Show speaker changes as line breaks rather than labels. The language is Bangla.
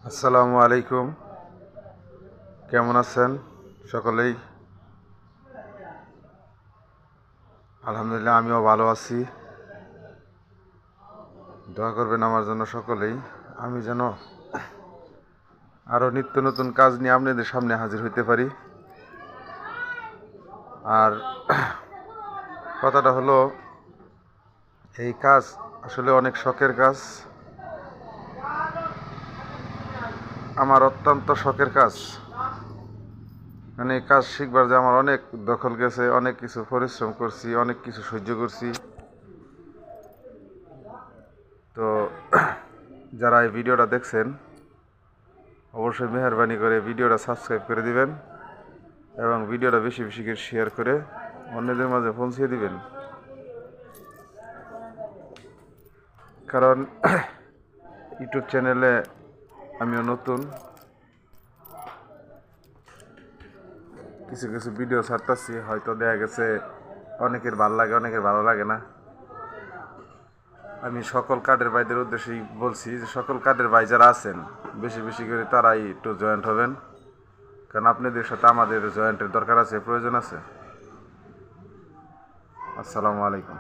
আসসালামু আলাইকুম। কেমন আছেন সকলেই? আলহামদুলিল্লাহ, আমিও ভালো আছি। দোয়া করবেন আমার জন্য সকলেই, আমি যেন আরও নিত্য নতুন কাজ নিয়ে আপনাদের সামনে হাজির হইতে পারি। আর কথাটা হলো, এই কাজ আসলে অনেক শখের কাজ, আমার অত্যন্ত শখের কাজ। মানে এই কাজ শিখবার যে আমার অনেক দখল গেছে, অনেক কিছু পরিশ্রম করছি, অনেক কিছু সহ্য করছি। তো যারা এই ভিডিওটা দেখছেন, অবশ্যই মেহরবানি করে ভিডিওটা সাবস্ক্রাইব করে দিবেন এবং ভিডিওটা বেশি বেশি করে শেয়ার করে অন্যদের মাঝে পৌঁছে দিবেন। কারণ ইউটিউব চ্যানেলে আমিও নতুন, কিছু কিছু ভিডিও ছাড়তেছি, হয়তো দেখা গেছে অনেকের ভালো লাগে, অনেকের ভালো লাগে না। আমি সকল কার্ডের ভাইদের উদ্দেশ্যেই বলছি যে সকল কার্ডের ভাই যারা আছেন, বেশি বেশি করে তারাই একটু জয়েন্ট হবেন, কারণ আপনাদের সাথে আমাদের জয়েন্টের দরকার আছে, প্রয়োজন আছে। আসসালামু আলাইকুম।